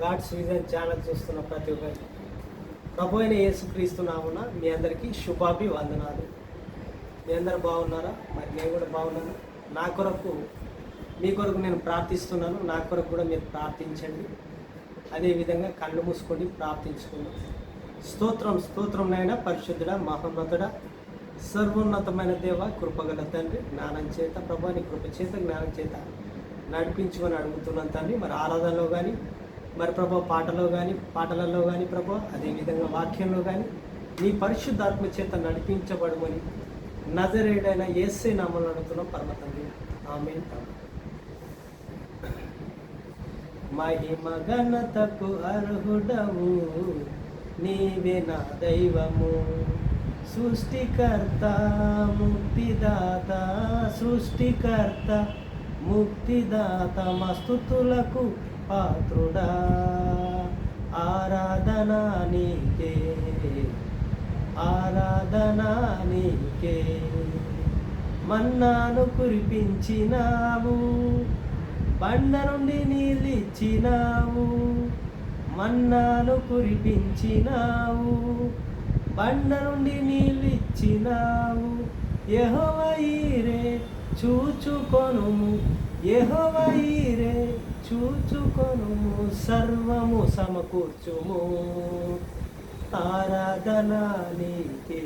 God's vision channel చూస్తున్న ప్రతి ఒక్కరికి ప్రభు అయిన యేసుక్రీస్తు నామమున మీ అందరికీ శుభాభివందనాలు. మీ అందరు బాగున్నారా? మరి నేను కూడా బాగున్నాను. నా కొరకు మీ కొరకు నేను ప్రార్థిస్తున్నాను. నా కొరకు కూడా మీరు ప్రార్థించండి. అదేవిధంగా కళ్ళు మూసుకొని ప్రార్థించుకున్నాం. స్తోత్రం స్తోత్రం నైనా పరిశుద్ధుడా, మహోన్నతుడా, సర్వోన్నతమైన దేవ, కృపగల తండ్రి, జ్ఞానం చేత ప్రభు నీ కృప చేత జ్ఞానం చేత నడిపించమని అడుగుతున్నాను తండ్రి. మరి ఆరాధనలో కానీ, మరి ప్రభు పాటలలో కానీ ప్రభు, అదేవిధంగా వాక్యంలో కానీ నీ పరిశుద్ధాత్మ చేత నడిపించబడమని నజరేయుడైన యేసే నామములో అడుగుతున్నాం పరమ తండ్రి, ఆమేన్. మహిమ ఘనతకు అర్హుడవు నీవే నా దైవము, సృష్టికర్త ముక్తిదాత, సృష్టికర్త ముక్తిదాత, మస్తుతులకు పాత్రుడా, ఆరాధనా నీకే, ఆరాధనా నీకే. మన్నాను కురిపించినావు, బండ నుండి నీళ్ళిచ్చినావు. మన్నాను కురిపించినావు, బండ నుండి నీళ్ళిచ్చినావు. యెహోవా ఈరే చూచుకొనుము, యెహోవా ఈరే చూచుకొనుము, సర్వము సమకూర్చుము, ఆరాధనా నీకే,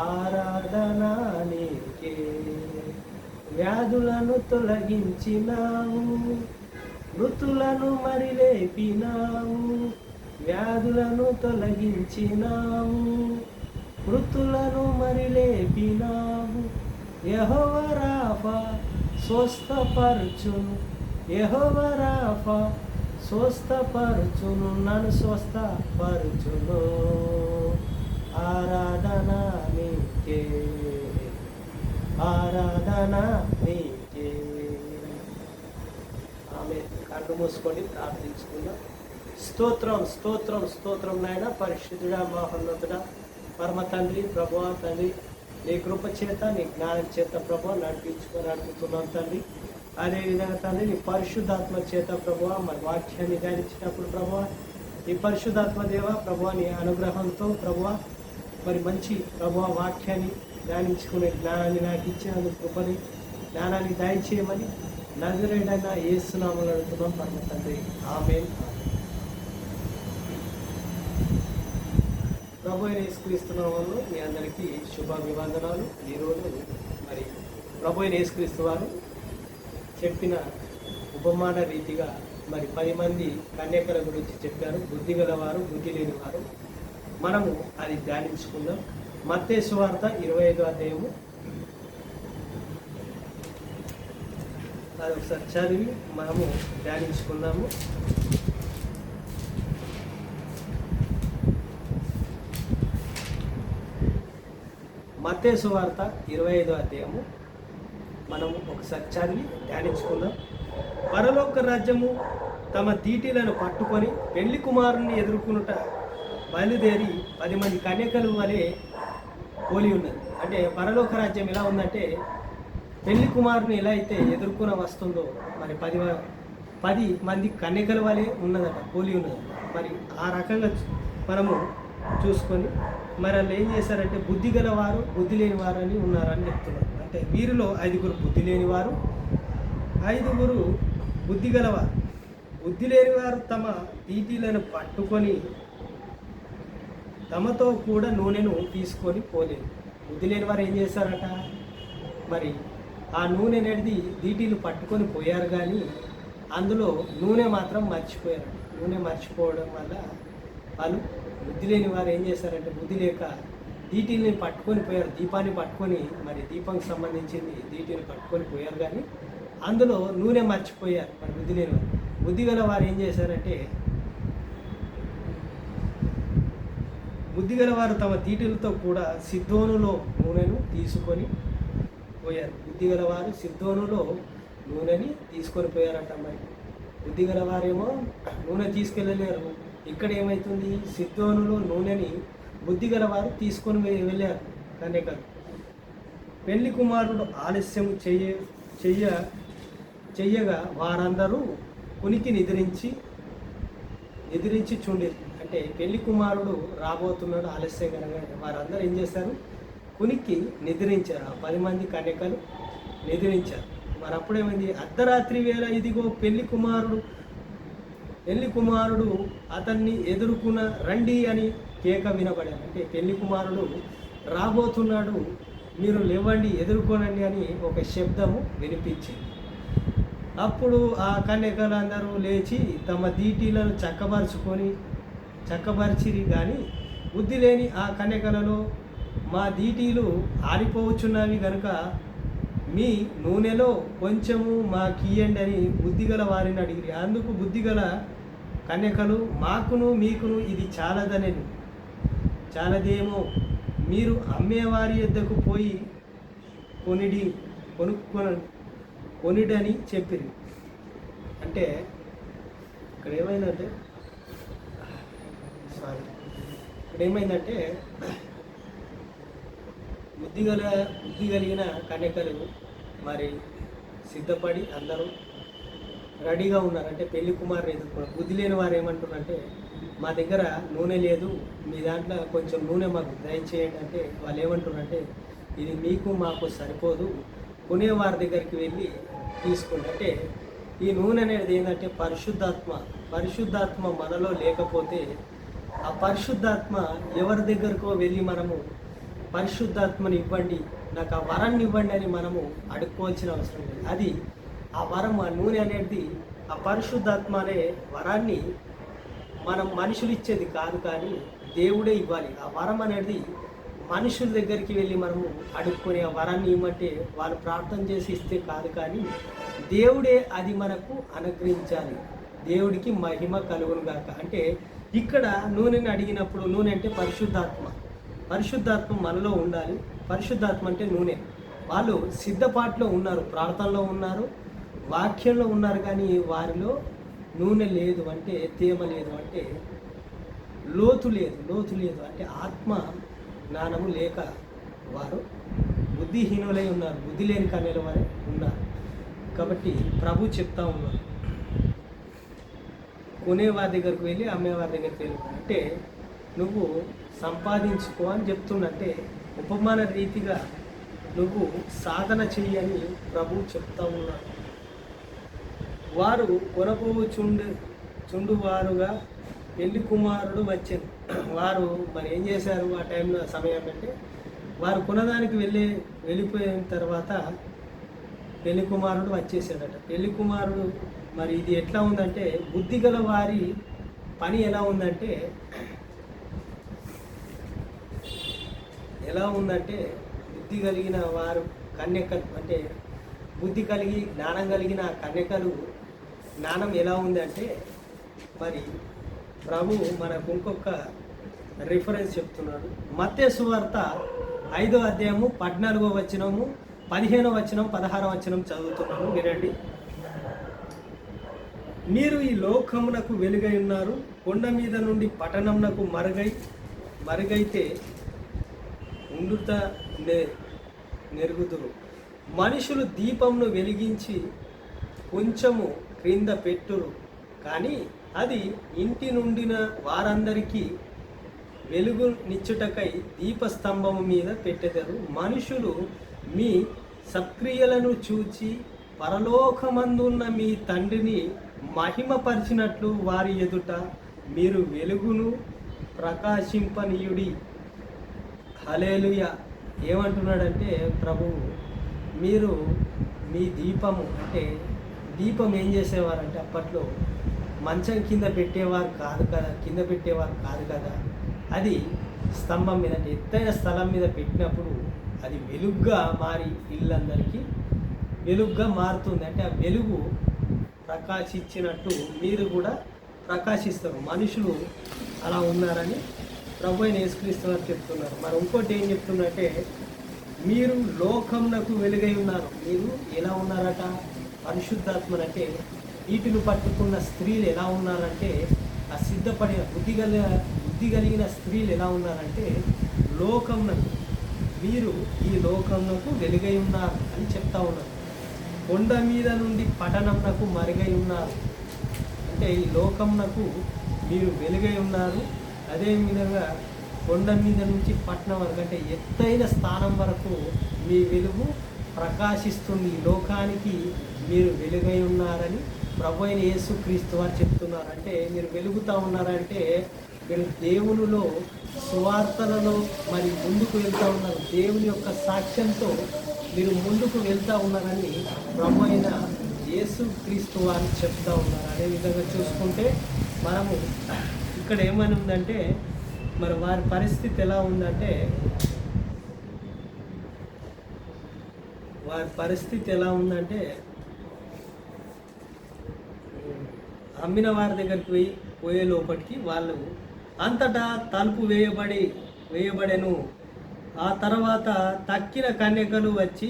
ఆరాధనా నీకే. వ్యాధులను తొలగించినావు, మృతులను మరిలేపినావు. వ్యాధులను తొలగించినావు, మృతులను మరిలేపినావు. యెహోవా రాఫా స్వస్థపరచును, యెహోవా రాఫా స్వస్థపరచును, నన్ను స్వస్థపరచును, ఆరాధనా నీకే, ఆరాధనా నీకే. ఆమె కళ్ళు మూసుకొని ప్రార్థించుకుందాం. స్తోత్రం స్తోత్రం స్తోత్రం నాయన పరిశుద్ధుడా, మహోన్నతుడా, పరమ తండ్రి, ప్రభువా తండ్రి, నీ కృప చేత నీ జ్ఞానం చేత ప్రభు నడిపించుకొని అడుగుతున్నాం తండ్రి. అదేవిధంగా తండ్రి నీ పరిశుద్ధాత్మ చేత ప్రభువా మరి వాక్యాన్ని ధ్యానించినప్పుడు ప్రభువా నీ పరిశుద్ధాత్మ దేవ ప్రభువా నీ అనుగ్రహంతో ప్రభువా మరి మంచి ప్రభువా వాక్యాన్ని ధ్యానించుకునే జ్ఞానాన్ని నాకు ఇచ్చినందుకు కృపని జ్ఞానాన్ని దయచేయమని నజరేయుడైన యేసు నామములో అడుగుతున్నాం పరమ తండ్రి, ఆమేన్. ప్రభు అయిన యేసుక్రీస్తు నామములో మీ అందరికీ శుభాభివందనాలు. ఈరోజు మరి ప్రభు అయిన యేసుక్రీస్తు వారు చెప్పిన ఉపమాన రీతిగా మరి 10 మంది కన్యకల గురించి చెప్పారు. బుద్ధి గలవారు, బుద్ధి లేని వారు. మనము అది ధ్యానించుకుందాం. మత్తయి సువార్త 25వ అధ్యాయము అది ఒకసారి చదివి మనము ధ్యానించుకుందాము. మత్తయి సువార్త 25వ అధ్యాయము మనము ఒకసారి చదివి ధ్యానించుకుందాం. పరలోక రాజ్యము తమ తీటీలను పట్టుకొని పెళ్లి కుమారుని ఎదుర్కొనుట బయలుదేరి 10 మంది కన్యకల వలె పోలి ఉన్నది. అంటే పరలోక రాజ్యం ఎలా ఉందంటే పెళ్లి కుమారుని ఎలా అయితే ఎదుర్కొని వస్తుందో మరి 10 మంది కన్యకల వలె ఉన్నదట, పోలి ఉన్నదట. మరి ఆ రకంగా మనము చూసుకొని మరి వాళ్ళు ఏం చేశారంటే బుద్ధి గలవారు, బుద్ధి లేని వారు అని ఉన్నారని చెప్తున్నారు. అంటే వీరిలో 5 బుద్ధి లేనివారు, 5 బుద్ధి గలవారు. బుద్ధి లేనివారు తమ తీటీలను పట్టుకొని తమతో కూడా నూనెను తీసుకొని పోలేదు. బుద్ధి లేని వారు ఏం చేశారట, మరి ఆ నూనె అనేది దీటీలు పట్టుకొని పోయారు, కానీ అందులో నూనె మాత్రం మర్చిపోయారు. నూనె మర్చిపోవడం వల్ల వాళ్ళు బుద్ధి లేని వారు ఏం చేశారంటే బుద్ధి లేక దీటీని పట్టుకొని పోయారు. దీపాన్ని పట్టుకొని మరి దీపానికి సంబంధించింది దీటిని పట్టుకొని పోయారు, కానీ అందులో నూనె మర్చిపోయారు. మరి బుద్ధి లేని వారు. బుద్ధి గల వారు ఏం చేశారంటే బుద్ధి గలవారు తమ తీటులతో కూడా సిద్ధోనులో నూనెను తీసుకొని పోయారు. బుద్ధి గలవారు సిద్ధోనులో నూనెని తీసుకొని పోయారట. మరి బుద్ధి గలవారేమో నూనె తీసుకెళ్ళలేరు. ఇక్కడ ఏమవుతుంది, సిద్ధోనులో నూనెని బుద్ధి గలవారు తీసుకొని వెళ్ళారు కన్యకలు. పెళ్లి కుమారుడు ఆలస్యం చెయ్యగా వారందరూ కునికి నిద్రించి చూడేది. అంటే పెళ్లి కుమారుడు రాబోతున్నాడు ఆలస్యకరంగా, వారందరూ ఏం చేశారు? కునికి నిద్రించారు. ఆ 10 మంది కన్యకలు నిద్రించారు. మరి అప్పుడేమైంది? అర్ధరాత్రి వేళ ఇదిగో పెళ్లి కుమారుడు అతన్ని ఎదుర్కొన్న రండి అని కేక వినబడారు. అంటే పెళ్లి కుమారుడు రాబోతున్నాడు, మీరు లేవండి, ఎదుర్కొనండి అని ఒక శబ్దము వినిపించింది. అప్పుడు ఆ కన్యకలందరూ లేచి తమ దీటీలను చక్కబరిచిరి. కానీ బుద్ధి లేని ఆ కన్యకలలో మా దీటీలు ఆరిపోవచ్చున్నవి కనుక మీ నూనెలో కొంచెము మాకియ్యండి అని బుద్ధిగల వారిని అడిగిరి. అందుకు బుద్ధిగల కన్యకలు మాకును మీకును ఇది చాలదేమో, మీరు అమ్మేవారి యొద్దకు పోయి కొనిడని చెప్పిరి. అంటే ఇక్కడ ఏమైందంటే బుద్ధి కలిగిన కన్యకలు మరి సిద్ధపడి అందరూ రెడీగా ఉన్నారు. అంటే పెళ్లి కుమారుని ఎదుర్కొన్నారు. బుద్ధి లేని వారు ఏమంటున్నారంటే, మా దగ్గర నూనె లేదు, మీ దాంట్లో కొంచెం నూనె మాకు దయచేయండి. అంటే వాళ్ళు ఏమంటున్నారంటే, ఇది మీకు మాకు సరిపోదు, కొనేవారి దగ్గరికి వెళ్ళి తీసుకోండి. అంటే ఈ నూనె అనేది ఏంటంటే పరిశుద్ధాత్మ మనలో లేకపోతే ఆ పరిశుద్ధాత్మ ఎవరి దగ్గరకో వెళ్ళి మనము పరిశుద్ధాత్మని ఇవ్వండి, నాకు ఆ వరాన్ని ఇవ్వండి అని మనము అడుక్కోవాల్సిన అవసరం లేదు. అది ఆ వరం, ఆ నూనె అనేది, ఆ పరిశుద్ధాత్మ అనే వరాన్ని మనం మనుషులు ఇచ్చేది కాదు, కానీ దేవుడే ఇవ్వాలి. ఆ వరం అనేది మనుషుల దగ్గరికి వెళ్ళి మనము అడుక్కొని ఆ వరాన్ని ఇవ్వమంటే వాళ్ళు ప్రార్థన చేసి ఇస్తే కాదు, కానీ దేవుడే అది మనకు అనుగ్రహించాలి. దేవుడికి మహిమ కలుగును గాక. అంటే ఇక్కడ నూనెని అడిగినప్పుడు, నూనె అంటే పరిశుద్ధాత్మ మనలో ఉండాలి. పరిశుద్ధాత్మ అంటే నూనె. వాళ్ళు సిద్ధపాటులో ఉన్నారు, ప్రార్థనలో ఉన్నారు, వాక్యంలో ఉన్నారు, కానీ వారిలో నూనె లేదు, అంటే తేమ లేదు, అంటే లోతు లేదు. అంటే ఆత్మ జ్ఞానము లేక వారు బుద్ధిహీనులై ఉన్నారు, బుద్ధి లేని కన్యల వారే ఉన్నారు. కాబట్టి ప్రభు చెప్తా ఉన్నారు, కొనేవారి దగ్గరకు వెళ్ళి అమ్మేవారి దగ్గరికి వెళ్ళి, అంటే నువ్వు సంపాదించుకో అని చెప్తున్నట్టే ఉపమాన రీతిగా నువ్వు సాధన చెయ్యని ప్రభు చెప్తా ఉన్నారు. వారు చుండువారుగా పెళ్లి కుమారుడు వచ్చాను. వారు మరి ఏం చేశారు ఆ టైంలో, సమయం అంటే వారు కొనడానికి వెళ్ళిపోయిన తర్వాత పెళ్లి కుమారుడు వచ్చేసాడట. పెళ్లి కుమారుడు మరి ఇది ఎట్లా ఉందంటే, బుద్ధిగల వారి పని ఎలా ఉందంటే బుద్ధి కలిగిన వారు కన్యకలు, అంటే బుద్ధి కలిగి జ్ఞానం కలిగిన కన్యకలు జ్ఞానం ఎలా ఉందంటే, మరి ప్రభు మనకు ఇంకొక రిఫరెన్స్ చెప్తున్నాడు. మత్తయి సువార్త 5వ అధ్యాయము 14వ వచనము 15వ వచనం 16వ వచనం చదువుతున్నాను, వినండి. మీరు ఈ లోకమునకు వెలుగై ఉన్నారు, కొండ మీద నుండి పట్టణమునకు మరుగైతే ఉండుట నెరుగుదురు. మనుషులు దీపమును వెలిగించి కొంచెము క్రింద పెట్టురు, కానీ అది ఇంటి నుండిన వారందరికీ వెలుగునిచ్చుటకై దీపస్తంభము మీద పెట్టెదరు. మనుషులు మీ సత్క్రియలను చూచి పరలోకమందున్న మీ తండ్రిని మహిమపరిచినట్లు వారి ఎదుట మీరు వెలుగును ప్రకాశింపనీయుడి. హల్లెలూయా. ఏమంటున్నాడంటే ప్రభువు, మీరు మీ దీపము, అంటే దీపం ఏం చేసేవారంటే అప్పట్లో మంచం కింద పెట్టేవారు కాదు కదా, అది స్తంభం మీద, అంటే ఎత్తైన స్థలం మీద పెట్టినప్పుడు అది వెలుగ్గా మారి ఇల్లందరికీ వెలుగ్గా మారుతుంది. అంటే ఆ వెలుగు ప్రకాశించినట్టు మీరు కూడా ప్రకాశిస్తారు. మనుషులు అలా ఉన్నారని ప్రభు అయిన యేసుక్రీస్తు వారు చెప్తున్నారు. మరి ఇంకోటి ఏం చెప్తున్నట్టే, మీరు లోకమునకు వెలుగై ఉన్నారు. మీరు ఎలా ఉన్నారట? పరిశుద్ధాత్మనంటే వీటిని పట్టుకున్న స్త్రీలు ఎలా ఉన్నారంటే, ఆ సిద్ధపడిన బుద్ధి కలిగిన స్త్రీలు ఎలా ఉన్నారంటే, లోకమునకు, మీరు ఈ లోకమునకు వెలుగై ఉన్నారు అని చెప్తా ఉన్నారు. కొండ మీద నుండి పట్టణమునకు మరుగై ఉన్నారు. అంటే ఈ లోకమునకు మీరు వెలుగై ఉన్నారు. అదేవిధంగా కొండ మీద నుంచి పట్టణం వరకు అంటే ఎత్తైన స్థానం వరకు మీ వెలుగు ప్రకాశిస్తుంది. ఈ లోకానికి మీరు వెలుగై ఉన్నారని ప్రభు అయిన యేసుక్రీస్తు వారు చెప్తున్నారు. అంటే మీరు వెలుగుతూ ఉన్నారంటే మీరు దేవునిలో సువార్తలలో మరి ముందుకు వెళ్తూ ఉన్నారు. దేవుని యొక్క సాక్ష్యంతో మీరు ముందుకు వెళ్తూ ఉన్నారని ప్రభు అయిన యేసుక్రీస్తు వారు చెప్తూ ఉన్నారు. అదేవిధంగా చూసుకుంటే మనము ఇక్కడ ఏమని ఉందంటే మరి వారి పరిస్థితి ఎలా ఉందంటే అమ్మిన వారి దగ్గరికి పోయే లోపలికి వాళ్ళు అంతటా తలుపు వేయబడెను. ఆ తర్వాత తక్కిన కన్యకలు వచ్చి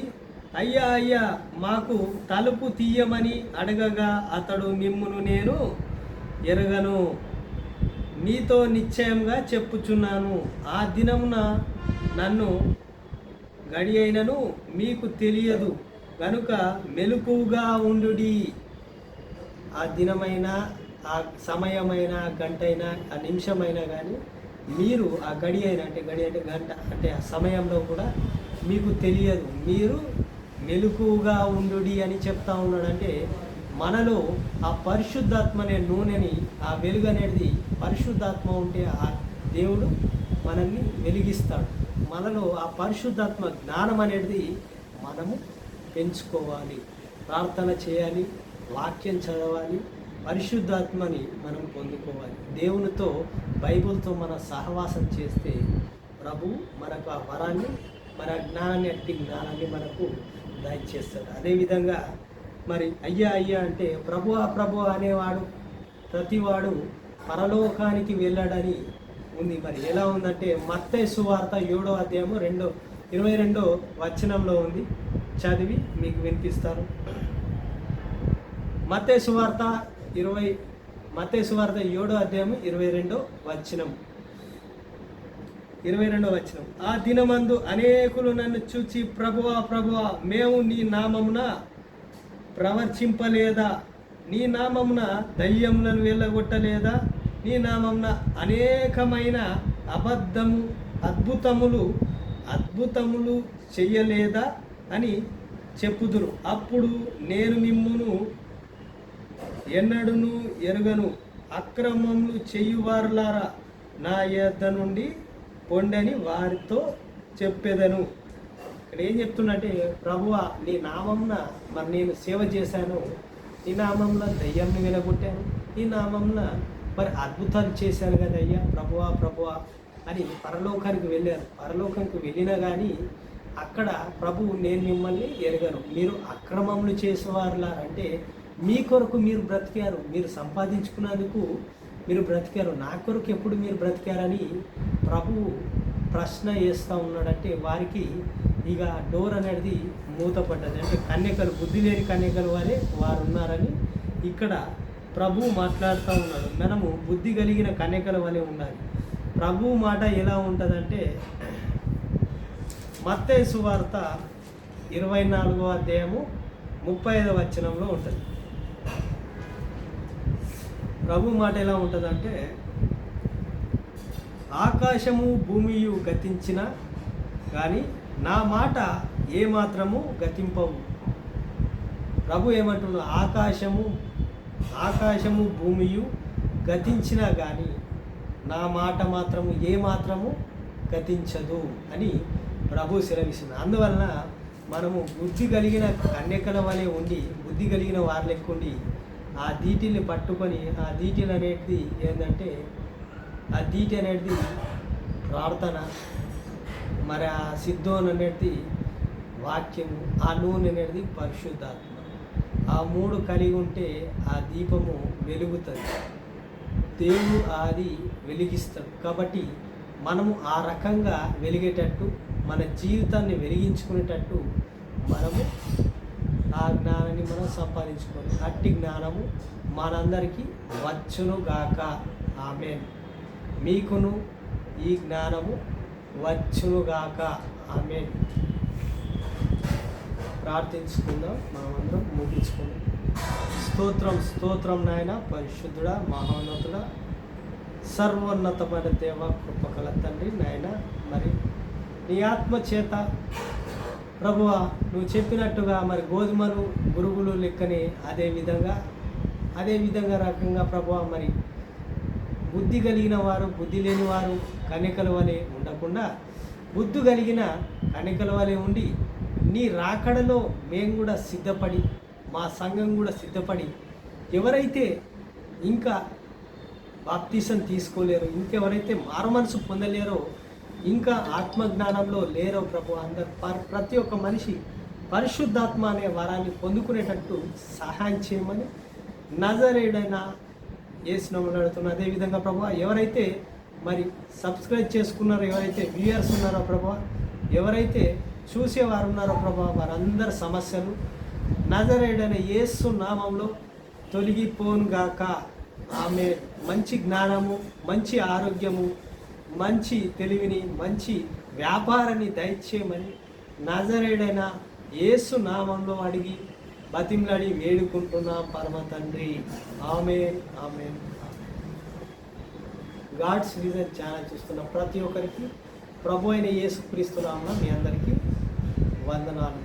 అయ్యా అయ్యా మాకు తలుపు తీయమని అడగగా అతడు మిమ్మును నేను ఎరగను, మీతో నిశ్చయంగా చెప్పుచున్నాను, ఆ దినమున నన్ను గడి అయినను మీకు తెలియదు గనుక మెలకువగా ఉండుడి. ఆ దినమైనా ఆ సమయమైనా గంటైనా ఆ నిమిషమైనా కానీ మీరు ఆ గడి అయినా అంటే గంట అంటే ఆ సమయంలో కూడా మీకు తెలియదు, మీరు మెలకువగా ఉండుడి అని చెప్తా ఉన్నాడు. అంటే మనలో ఆ పరిశుద్ధాత్మ అనే నూనెని ఆ వెలుగు అనేది పరిశుద్ధాత్మ ఉంటే ఆ దేవుడు మనల్ని వెలిగిస్తాడు. మనలో ఆ పరిశుద్ధాత్మ జ్ఞానం అనేది మనము పెంచుకోవాలి, ప్రార్థన చేయాలి, వాక్యం చదవాలి, పరిశుద్ధాత్మని మనం పొందుకోవాలి. దేవునితో బైబిల్తో మన సహవాసం చేస్తే ప్రభు మనకు ఆ వరాన్ని మన జ్ఞానాన్ని అట్టి జ్ఞానాన్ని మనకు దయచేస్తాడు. అదేవిధంగా మరి అయ్యా అయ్యా అంటే ప్రభు అనేవాడు ప్రతివాడు పరలోకానికి వెళ్ళాడని ఉంది. మరి ఎలా ఉందంటే మత్తయి సువార్త 7వ అధ్యాయము 22వ వచనంలో ఉంది. చదివి మీకు వినిపిస్తాను. మత్తయి సువార్త 7వ అధ్యాయము 22వ వచనం. ఆ దినమందు అనేకులు నన్ను చూచి ప్రభువా మేము నీ నామమున ప్రవర్తింపలేదా, నీ నామమున దయ్యములను వెళ్ళగొట్టలేదా, నీ నామమున అనేకమైన అద్భుతములు చెయ్యలేదా అని చెప్పుదురు. అప్పుడు నేను మిమ్మును ఎన్నడూను ఎరుగను, అక్రమములు చేయువారులారా నా యొద్ద నుండి పొండని వారితో చెప్పెదను. ఇక్కడ ఏం చెప్తున్నట్టే ప్రభువా నీ నామంన మరి నేను సేవ చేశాను, నీ నామంలో దయ్యాన్ని వెలగొట్టాను, నీ నామంన మరి అద్భుతాలు చేశాను కదా అయ్యా ప్రభువా అని పరలోకానికి వెళ్ళారు. పరలోకానికి వెళ్ళినా కానీ అక్కడ ప్రభువు నేను మిమ్మల్ని ఎరగను, మీరు అక్రమములు చేసేవారులా అంటే మీ కొరకు మీరు బ్రతికారు, మీరు సంపాదించుకున్నందుకు మీరు బ్రతికారు, నా కొరకు ఎప్పుడు మీరు బ్రతికారని ప్రభువు ప్రశ్న వేస్తూ ఉన్నాడంటే వారికి ఇక డోర్ అనేది మూతపడ్డది. అంటే కన్యకలు, బుద్ధి లేని కన్యకలు వారే వారు ఉన్నారని ఇక్కడ ప్రభువు మాట్లాడుతూ ఉన్నాడు. మనము బుద్ధి కలిగిన కన్యకల వలె ఉండాలి. ప్రభువు మాట ఎలా ఉంటుందంటే మత్తయి సువార్త 24వ అధ్యాయము 35వ వచనంలో ఉంటుంది. ప్రభు మాట ఎలా ఉంటుందంటే ఆకాశము భూమియు గతించిన కానీ నా మాట ఏమాత్రము గతింపవు. ప్రభు ఏమంటున్నాడు, ఆకాశము భూమియు గతించినా కానీ నా మాట మాత్రము ఏమాత్రము గతించదు అని ప్రభు సెలవిస్తుంది. అందువలన మనము బుద్ధి కలిగిన కన్యకల వలె ఉండి, బుద్ధి కలిగిన వారి లెక్క ఉండి ఆ దీటిని పట్టుకొని, ఆ దీటిని అనేది ఏంటంటే ఆ దీటి అనేది ప్రార్థన, మరి ఆ సిద్ధోన్ అనేది వాక్యము, ఆ నూనె అనేది పరిశుద్ధాత్మ. ఆ మూడు కలిగి ఉంటే ఆ దీపము వెలుగుతుంది, దేవుడు అది వెలిగిస్తాడు. కాబట్టి మనము ఆ రకంగా వెలిగేటట్టు, మన జీవితాన్ని వెలిగించుకునేటట్టు మనము ఆ జ్ఞానాన్ని మనం సంపాదించుకోవాలి. అట్టి జ్ఞానము మనందరికీ వచ్చునుగాక. ఆమేన్. మీకును ఈ జ్ఞానము వచ్చునుగాక. ఆమేన్. ప్రార్థించుకుందాం, మనమందరం ముగించుకుందాం. స్తోత్రం స్తోత్రం నాయన, పరిశుద్ధుడా, మహోన్నతుడా, సర్వోన్నతమైన దేవ, కృపకల తండ్రి నాయన. మరి నీ ఆత్మ చేత ప్రభువా నువ్వు చెప్పినట్టుగా మరి గోధుమలు గురుగులు లెక్కని అదే విధంగా రకంగా ప్రభువా మరి బుద్ధి కలిగిన వారు బుద్ధి లేని వారు కన్యకల వలె ఉండకుండా బుద్ధి కలిగిన కన్యకల వలె ఉండి నీ రాకడలో మేము కూడా సిద్ధపడి మా సంఘం కూడా సిద్ధపడి ఎవరైతే ఇంకా బాప్తీసం తీసుకోలేరు, ఇంకెవరైతే మారుమనసు పొందలేరో, ఇంకా ఆత్మజ్ఞానంలో లేరో ప్రభు అందరు ప్రతి ఒక్క మనిషి పరిశుద్ధాత్మ అనే వరాన్ని పొందుకునేటట్టు సహాయం చేయమని నజరేయుడైన యేసు నామములో అడుగుతున్నాను. అదేవిధంగా ప్రభు ఎవరైతే మరి సబ్స్క్రైబ్ చేసుకున్నారో, ఎవరైతే వ్యూయర్స్ ఉన్నారో ప్రభు, ఎవరైతే చూసేవారు ఉన్నారో ప్రభు, వారందరి సమస్యలు నజరేయుడైన యేసు నామంలో తొలగిపోనుగాక. ఆమె మంచి జ్ఞానము, మంచి ఆరోగ్యము, మంచి తెలివిని, మంచి వ్యాపారాన్ని దయచేయమని నజరేయుడైన యేసు నామంలో అడిగి బతిమలాడి వేడుకుంటున్నాం పరమ తండ్రి. ఆమేన్ ఆమేన్. గాడ్స్ రీజన్ ఛానల్ చూస్తున్న ప్రతి ఒక్కరికి ప్రభు అయిన యేసుక్రీస్తు నామమున మీ అందరికీ వందనాలు.